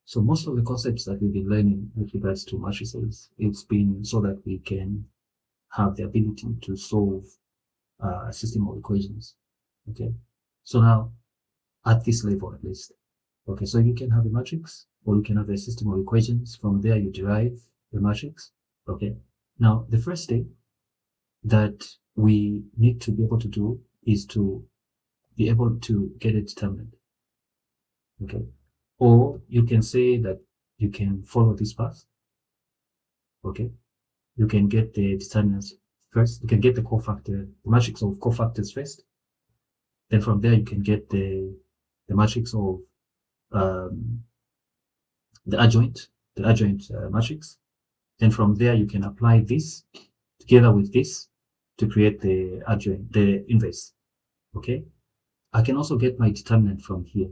So most of the concepts that we've been learning with regards to matrices, it's been so that we can have the ability to solve a system of equations. Okay. So now, at this level at least, okay, so you can have a matrix or you can have a system of equations. From there, you derive the matrix. Okay. Now, the first step that we need to be able to do is to be able to get a determinant. Okay. Or you can say that you can follow this path. Okay. You can get the determinants first. You can get the cofactor, the matrix of cofactors first. Then from there, you can get the matrix of the adjoint matrix. Then from there, you can apply this together with this to create the adjoint, the inverse. Okay. I can also get my determinant from here.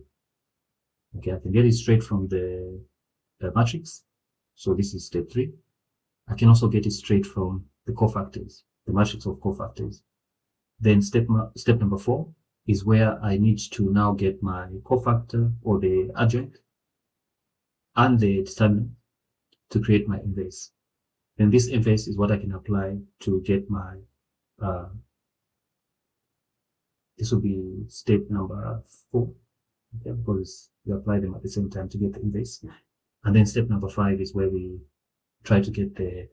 Okay, I can get it straight from the matrix. So this is step 3. I can also get it straight from the cofactors, the matrix of cofactors. Then step number 4 is where I need to now get my cofactor or the adjoint and the determinant to create my inverse. Then this inverse is what I can apply to get my, this will be step number 4, okay, because we apply them at the same time to get the inverse. And then step number 5 is where we try to get the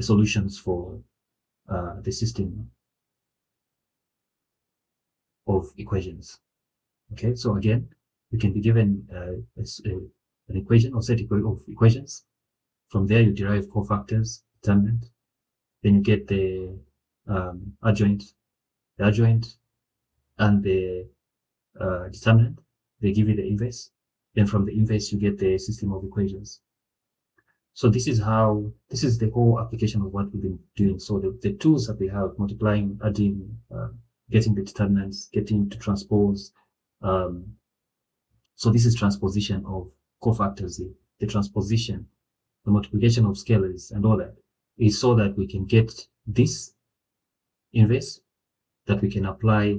solutions for the system of equations. Okay, so again, you can be given an equation or set of equations. From there, you derive cofactors, determinant. Then you get the adjoint, and the determinant. They give you the inverse. Then from the inverse, you get the system of equations. So this is the whole application of what we've been doing. So the tools that we have, multiplying, adding, getting the determinants, getting to transpose. So this is transposition of cofactors, the transposition, the multiplication of scalars and all that is so that we can get this inverse that we can apply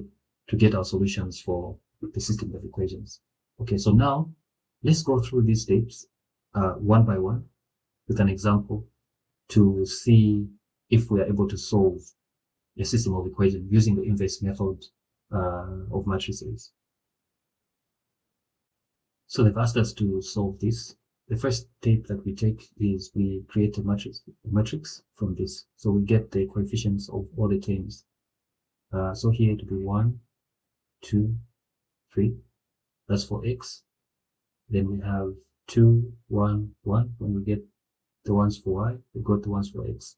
to get our solutions for the system of equations. Okay, so now let's go through these steps one by one with an example to see if we are able to solve a system of equations using the inverse method of matrices. So they've asked us to solve this. The first step that we take is we create a matrix from this. So we get the coefficients of all the terms. So here it will be 1, 2, 3. That's for x. Then we have 2, 1, 1. When we get the ones for y, we got the ones for x.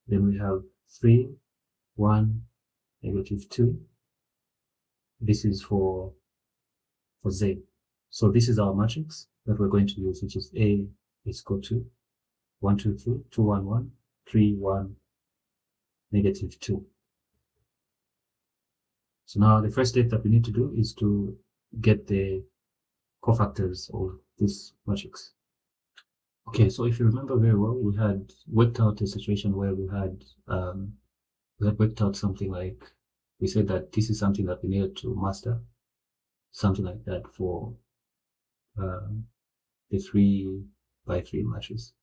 Then we have 3, 1, -2. This is for z. So this is our matrix that we're going to use, which is A is equal to 1, 2, 3, 2, 1, 1, 3, 1, -2. So now the first step that we need to do is to get the cofactors of this matrix. Okay, so if you remember very well, we had worked out a situation where we had worked out something like, we said that this is something that we needed to master, something like that for the 3 by 3 matrix.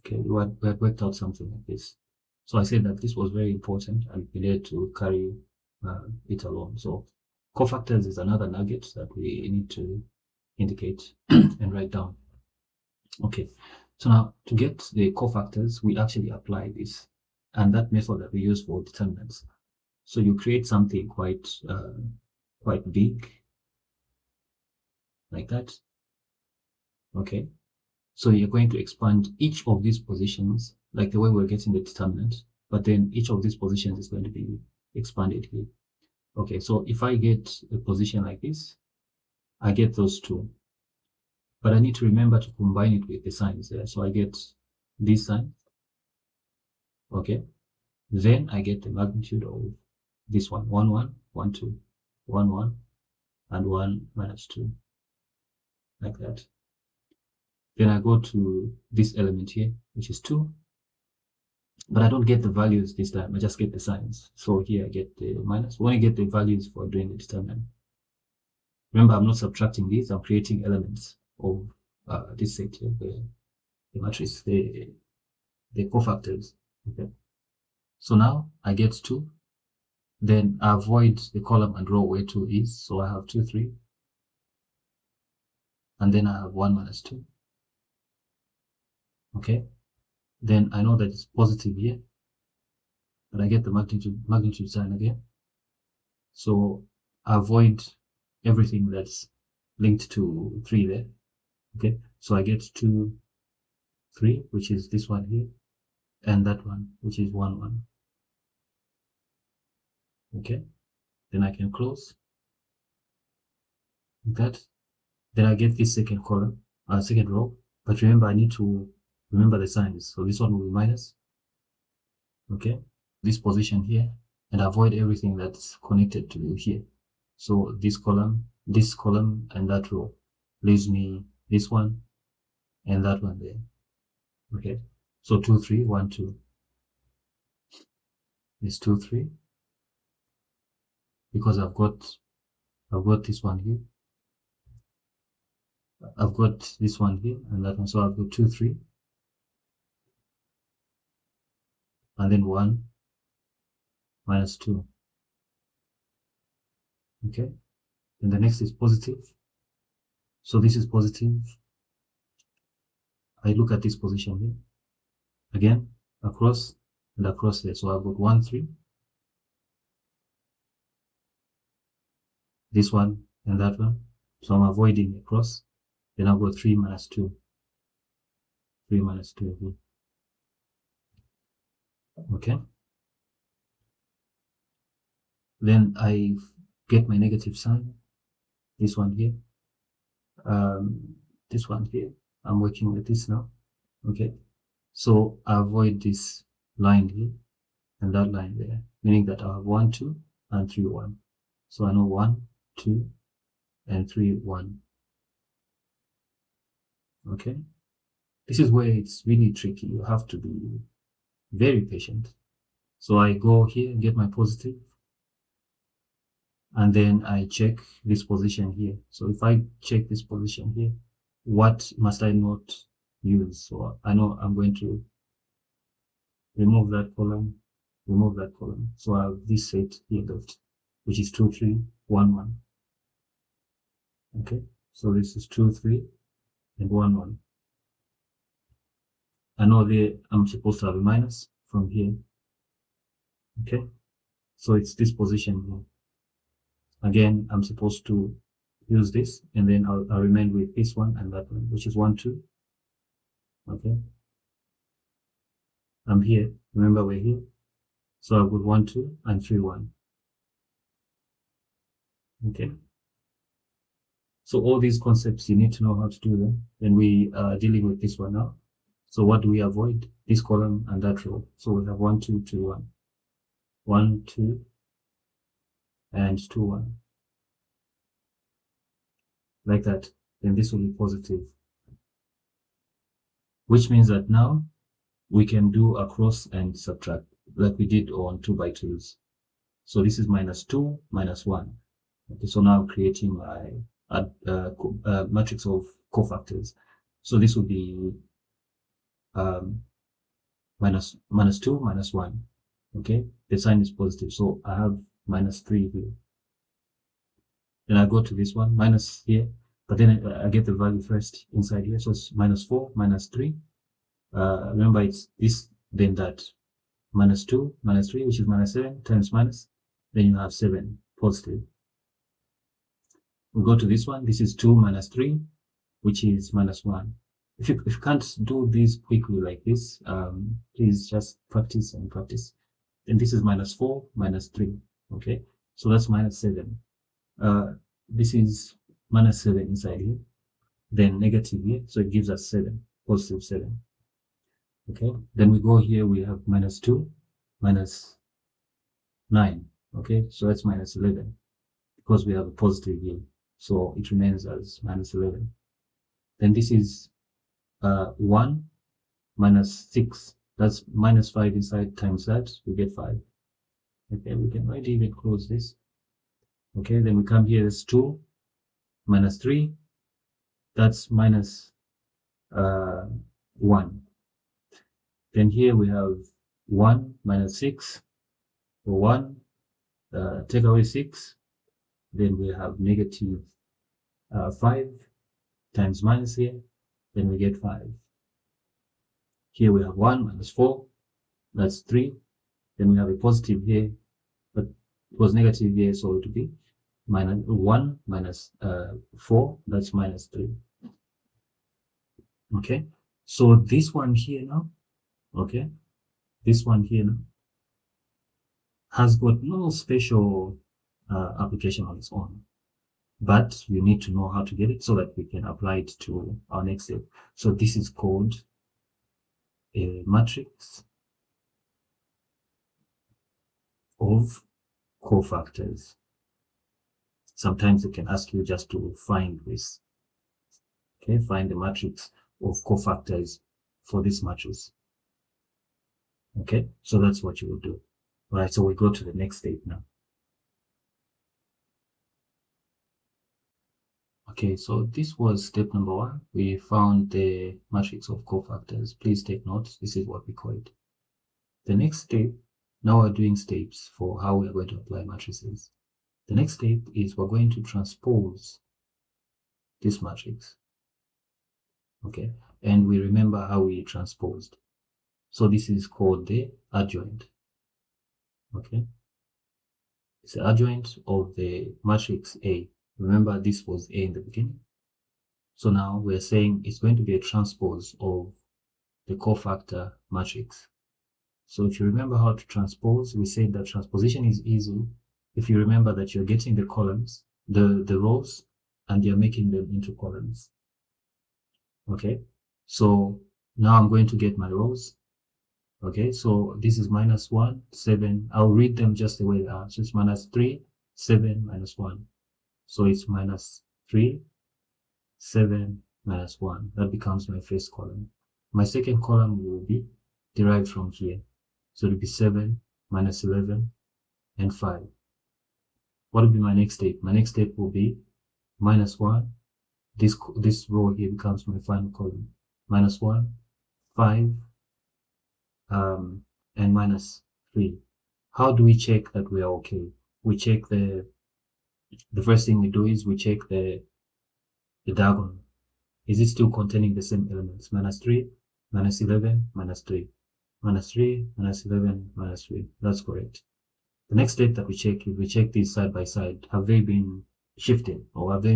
Okay, we had worked out something like this. So I said that this was very important and we needed to carry it along. So cofactors is another nugget that we need to indicate and write down. Okay, so now to get the cofactors, we actually apply this and that method that we use for determinants. So you create something quite big, like that. Okay, so you're going to expand each of these positions like the way we're getting the determinant, but then each of these positions is going to be expanded here. Okay, so if I get a position like this, I get those two, but I need to remember to combine it with the signs there. So I get this sign. Okay, then I get the magnitude of this one, 1, 1, 1, 2, 1, 1, and 1 minus 2, like that. Then I go to this element here, which is 2, but I don't get the values this time, I just get the signs. So here I get the minus. When I get the values for doing the determinant, remember, I'm not subtracting these, I'm creating elements of this set here, the matrix, the cofactors. Okay. So now I get 2. Then I avoid the column and row where 2 is. So I have 2, 3. And then I have 1 minus 2. Okay. Then I know that it's positive here. But I get the magnitude sign again. So I avoid everything that's linked to 3 there. Okay. So I get 2, 3, which is this one here. And that one, which is 1, 1. Okay. Then I can close that. Then I get this second column, second row. But remember, I need to remember the signs. So this one will be minus. Okay. This position here, and avoid everything that's connected to here. So this column, and that row leaves me this one and that one there. Okay. So 2, 3, 1, 2. It's 2, 3. Because I've got this one here. I've got this one here and that one. So I've got 2, 3. And then 1 minus 2. Okay. And the next is positive. So this is positive. I look at this position here. Again, across and across there. So I've got 1, 3. This one and that one. So I'm avoiding across. Then I've got 3 minus 2. 3 minus 2 here. Okay. Then I get my negative sign. This one here. This one here. I'm working with this now. Okay. So I avoid this line here and that line there, meaning that I have 1, 2 and 3, 1. So I know 1, 2 and 3, 1. Okay. This is where it's really tricky. You have to be very patient. So I go here and get my positive. And then I check this position here. So if I check this position here, what must I not use? So I know I'm going to remove that column, So I have this set here left, which is 2, 3, 1, 1. Okay. So this is 2, 3 and 1, 1. I know there I'm supposed to have a minus from here. Okay. So it's this position here. Again, I'm supposed to use this, and then I'll remain with this one and that one, which is 1, 2. Okay. I'm here. Remember, we're here. So I've got 1, 2 and 3, 1. Okay. So all these concepts, you need to know how to do them. Then we are dealing with this one now. So what do we avoid? This column and that row. So we have 1, 2, 2, 1. 1, 2 and 2, 1. Like that. Then this will be positive. Which means that now we can do across and subtract like we did on 2 by 2s. So this is minus 2, minus 1. Okay, so now I'm creating my matrix of cofactors. So this will be minus 2, minus 1. Okay, the sign is positive. So I have minus 3 here. Then I go to this one, minus here, but then I get the value first inside here. So it's minus 4, minus 3. Remember, it's this, then that. Minus 2, minus 3, which is minus 7 times minus. Then you have 7 positive. We go to this one. This is 2 minus 3, which is minus 1. If you can't do this quickly like this, please just practice and practice. Then this is minus 4, minus 3. Okay, so that's minus 7. This is minus 7 inside here, then negative here, so it gives us 7, positive 7. Okay, then we go here, we have minus 2, minus 9. Okay, so that's minus 11 because we have a positive here, so it remains as minus 11. Then this is 1 minus 6, that's minus 5 inside times that, we get 5. Okay, we can already even close this. Okay, then we come here, it's 2 minus 3, that's minus 1. Then here we have 1 minus 6, or 1, take away 6, then we have negative 5 times minus here, then we get 5. Here we have 1 minus 4, that's 3, then we have a positive here, but it was negative here, so it will be minus 1 minus 4, that's minus 3. Okay, so this one here now, okay, this one here now has got no special application on its own, but you need to know how to get it so that we can apply it to our next step. So this is called a matrix of cofactors. Sometimes they can ask you just to find this. Okay, find the matrix of cofactors for this matrix. Okay, so that's what you will do. All right, so we go to the next step now. Okay, so this was step number 1. We found the matrix of cofactors. Please take note, this is what we call it. The next step, now we're doing steps for how we are going to apply matrices. The next step is we're going to transpose this matrix. Okay, and we remember how we transposed. So this is called the adjoint. Okay, it's the adjoint of the matrix A. Remember, this was A in the beginning. So now we're saying it's going to be a transpose of the cofactor matrix. So if you remember how to transpose, we said that transposition is easy if you remember that you're getting the columns, the rows, and you're making them into columns. Okay, so now I'm going to get my rows. Okay, so this is minus 1, 7. I'll read them just the way they are. So it's minus 3, 7, minus 1. So it's minus 3, 7, minus 1. That becomes my first column. My second column will be derived from here. So it will be 7, minus 11, and 5. What will be my next step? My next step will be minus 1. This row here becomes my final column. Minus 1, 5, and minus 3. How do we check that we are okay? We check the first thing we do is we check the diagonal. Is it still containing the same elements? Minus 3, minus 11, minus 3. Minus 3, minus 11, minus 3. That's correct. The next step that we check is we check these side by side. Have they been shifted, or have they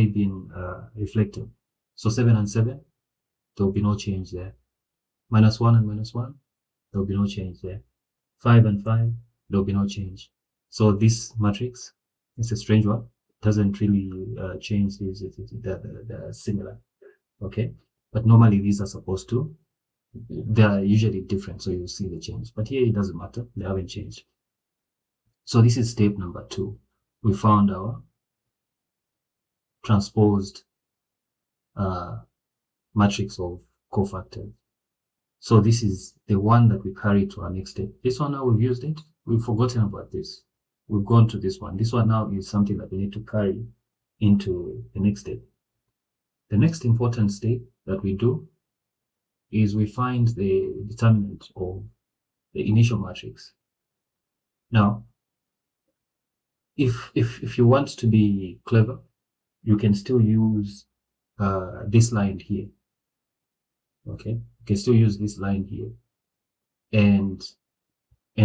been reflected? So 7 and 7, there will be no change there. Minus 1 and minus 1, there will be no change there. 5 and 5, there will be no change. So this matrix is a strange one. It doesn't really change these. They're similar. Okay, but normally these are supposed to. They are usually different, so you'll see the change. But here it doesn't matter. They haven't changed. So this is step number 2. We found our transposed matrix of cofactors. So this is the one that we carry to our next step. This one now we've used it. We've forgotten about this. We've gone to this one. This one now is something that we need to carry into the next step. The next important step that we do is we find the determinant of the initial matrix. Now, if you want to be clever, you can still use this line here. Okay, you can still use this line here and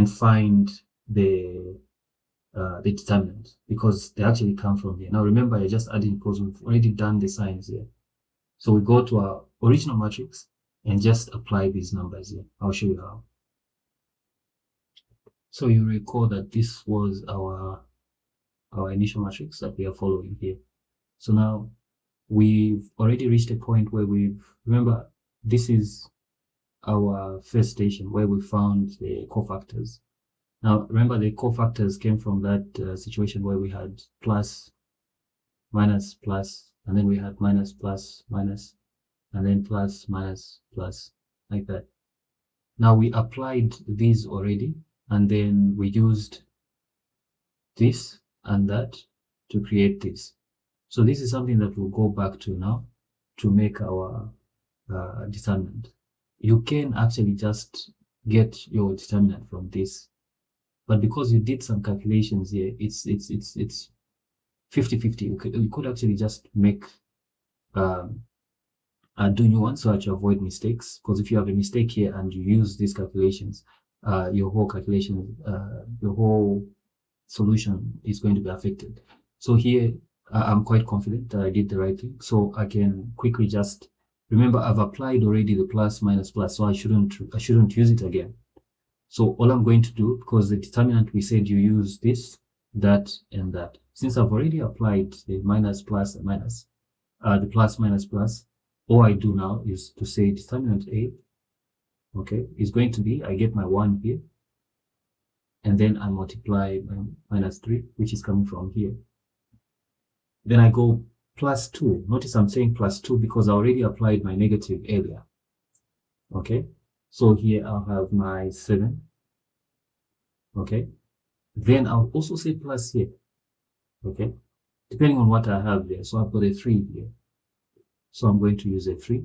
find the determinant, because they actually come from here. Now remember, you're just adding because we've already done the signs here. So we go to our original matrix and just apply these numbers here. I'll show you how. So you recall that this was our initial matrix that we are following here. So now we've already reached a point where remember, this is our first station where we found the cofactors. Now remember, the cofactors came from that situation where we had plus, minus, plus, and then we had minus, plus, minus, and then plus, minus, plus, like that. Now we applied these already, and then we used this and that to create this. So this is something that we'll go back to now to make our determinant. You can actually just get your determinant from this, but because you did some calculations here, it's 50-50. You could actually just make do new ones so that you avoid mistakes. Because if you have a mistake here and you use these calculations, your whole calculation, your whole solution is going to be affected. So here, I'm quite confident that I did the right thing. So I can quickly just remember I've applied already the plus, minus, plus, so I shouldn't use it again. So all I'm going to do, because the determinant we said you use this, that, and that. Since I've already applied the minus, plus, and minus, the plus, minus, plus, all I do now is to say determinant A, okay, is going to be, I get my 1 here, and then I multiply by minus 3, which is coming from here. Then I go plus 2. Notice I'm saying plus 2 because I already applied my negative earlier. Okay, so here I'll have my 7. Okay, then I'll also say plus here. Okay, depending on what I have there. So I've got a 3 here. So I'm going to use a 3.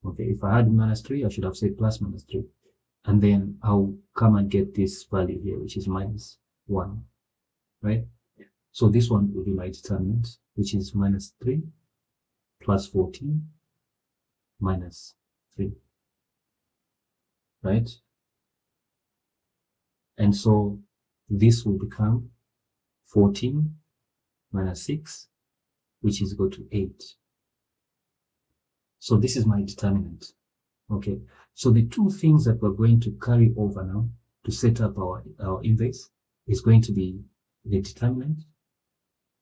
Okay, if I had minus 3, I should have said plus minus 3. And then I'll come and get this value here, which is minus 1. Right? So this one will be my determinant, which is minus 3 plus 14 minus 3. Right? And so this will become 14 minus 6, which is equal to 8. So this is my determinant. Okay, so the two things that we're going to carry over now to set up our inverse is going to be the determinant.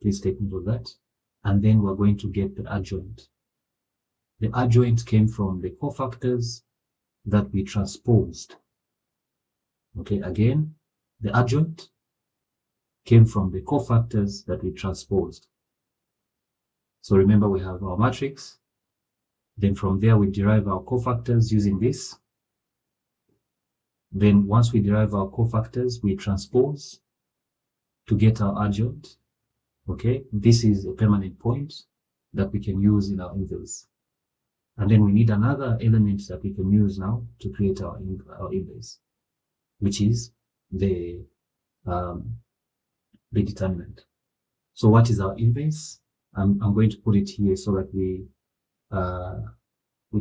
Please take note of that. And then we're going to get the adjoint. The adjoint came from the cofactors that we transposed. Okay, again, the adjoint came from the cofactors that we transposed. So remember, we have our matrix. Then from there, we derive our cofactors using this. Then once we derive our cofactors, we transpose to get our adjoint. Okay, this is a permanent point that we can use in our inverse. And then we need another element that we can use now to create our inverse, which is the determinant. So what is our inverse? I'm going to put it here so that we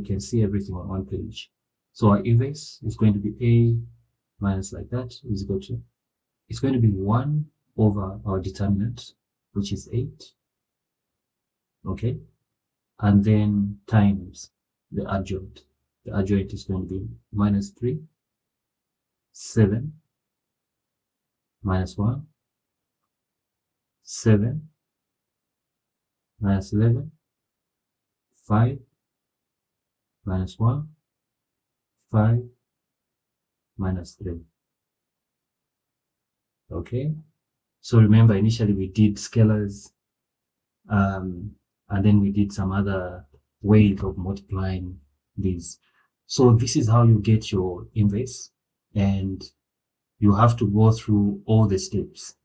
can see everything on one page. So our inverse is going to be A minus like that is equal to, it's going to be 1 over our determinant, which is 8. Okay, and then times the adjoint. The adjoint is going to be minus 3, 7, minus 1, 7, minus 11, 5, minus 1, 5, minus 3. Okay, so remember initially we did scalars, and then we did some other ways of multiplying these. So this is how you get your inverse, and you have to go through all the steps.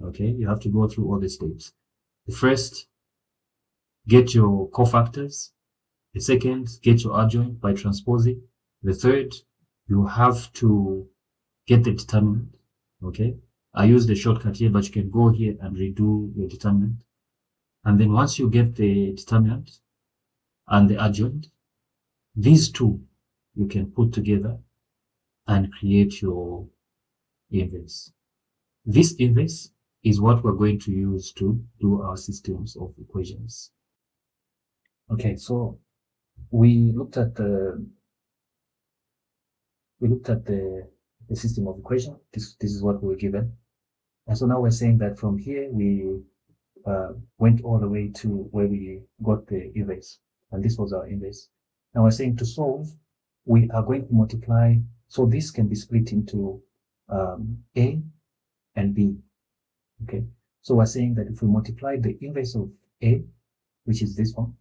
Okay, you have to go through all the steps. The first, get your cofactors. The second, get your adjoint by transposing. The third, you have to get the determinant. Okay, I use the shortcut here, but you can go here and redo your determinant. And then once you get the determinant and the adjoint, these two you can put together and create your inverse. This inverse is what we're going to use to do our systems of equations. Okay, so we looked at the system of equation. This is what we were given, and so now we're saying that from here we went all the way to where we got the inverse, and this was our inverse. Now we're saying to solve, we are going to multiply. So this can be split into A and B. Okay, so we're saying that if we multiply the inverse of A, which is this one,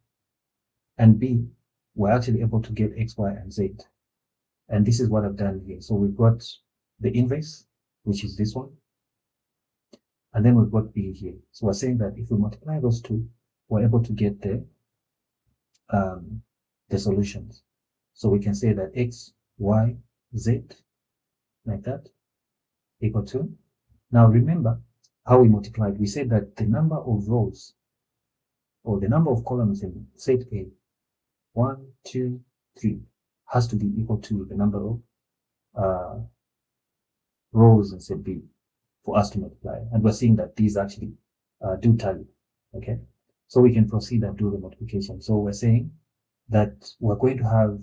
and B, we're actually able to get X, Y, and Z. And this is what I've done here. So we've got the inverse, which is this one, and then we've got B here. So we're saying that if we multiply those two, we're able to get the solutions. So we can say that x, y, z, like that, equal to. Now remember how we multiplied. We said that the number of rows or the number of columns in set A, 1, 2, 3, has to be equal to the number of rows in set B for us to multiply. And we're seeing that these actually do tally. Okay, so we can proceed and do the multiplication. So we're saying that we're going to have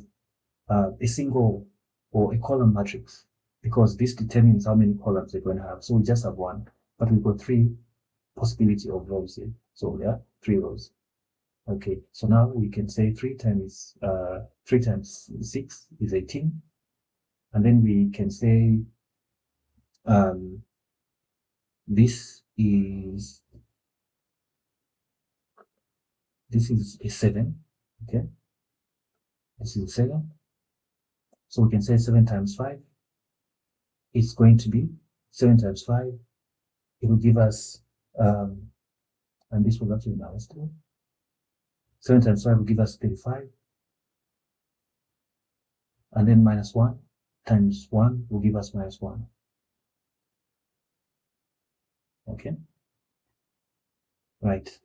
a single or a column matrix, because this determines how many columns we're going to have. So we just have one, but we've got 3 possibility of rows here. So there are 3 rows. Okay, so now we can say 3 times 6 is 18, and then we can say this is a 7. Okay, this is a 7. So we can say 7 times 5 is going to be 7 times 5. It will give us, and this will actually now 7 times 5 will give us 35. And then minus 1 times 1 will give us minus 1. Okay. Right.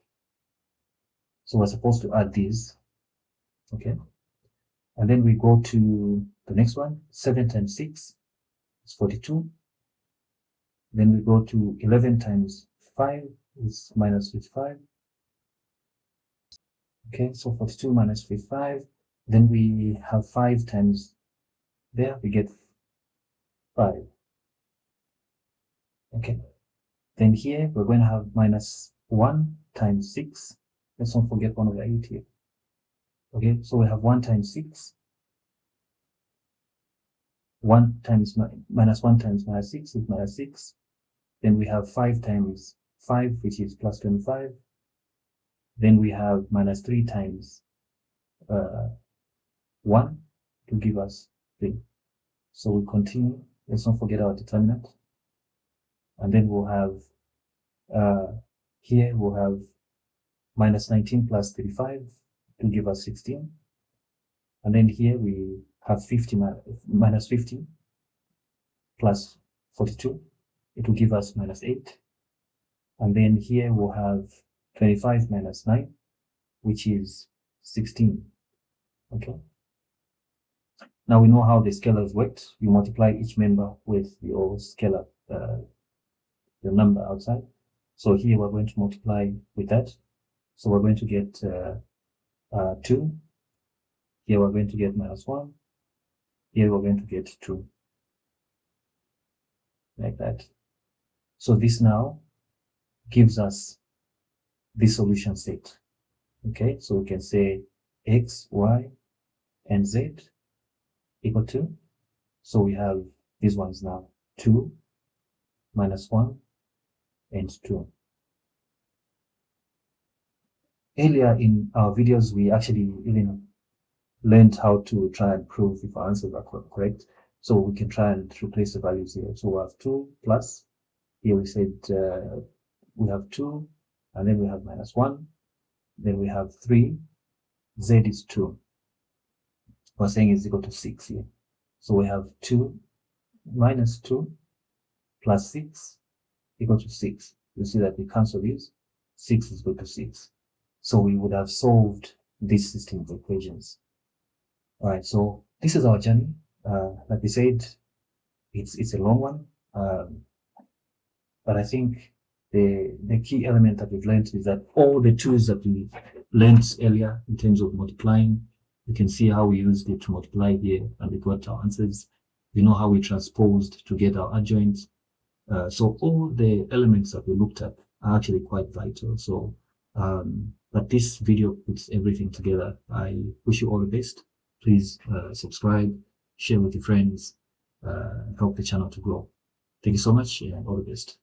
So we're supposed to add these. Okay. And then we go to the next one. 7 times 6 is 42. Then we go to 11 times 5 is minus 55. Okay, so 42 minus 55. Then we have 5 times there, we get 5. Okay. Then here we're going to have minus 1 times 6. Let's not forget 1 over 8 here. Okay, so we have 1 times 6. 1 times minus 1 times minus 6 is minus 6. Then we have 5 times 5, which is plus 25. Then we have minus 3 times 1 to give us 3. So we continue. Let's not forget our determinant. And then we'll have, here we'll have minus 19 plus 35 to give us 16. And then here we have 50 minus 50 plus 42. It will give us minus 8. And then here we'll have 25 minus 9, which is 16. Okay. Now we know how the scalars worked. You multiply each member with your scalar, your number outside. So here we're going to multiply with that. So we're going to get 2. Here we're going to get minus 1. Here we're going to get 2. Like that. So this now gives us this solution set. Okay, so we can say x, y, and z equal to, so we have these ones now, 2, minus 1, and 2. Earlier in our videos, we actually even learned how to try and prove if our answers are correct. So we can try and replace the values here. So we have 2 plus, here we said we have 2, and then we have minus 1, then we have 3, z is 2. We're saying is equal to 6 here. So we have 2 minus 2 plus 6 equal to 6. You see that we cancel these. 6 is equal to 6. So we would have solved this system of equations. All right, so this is our journey. Like we said, it's a long one, but I think the key element that we've learned is that all the tools that we learned earlier in terms of multiplying, you can see how we used it to multiply here and we got our answers. We know how we transposed to get our adjoint. So all the elements that we looked at are actually quite vital. So, but this video puts everything together. I wish you all the best. Please subscribe, share with your friends, help the channel to grow. Thank you so much and all the best.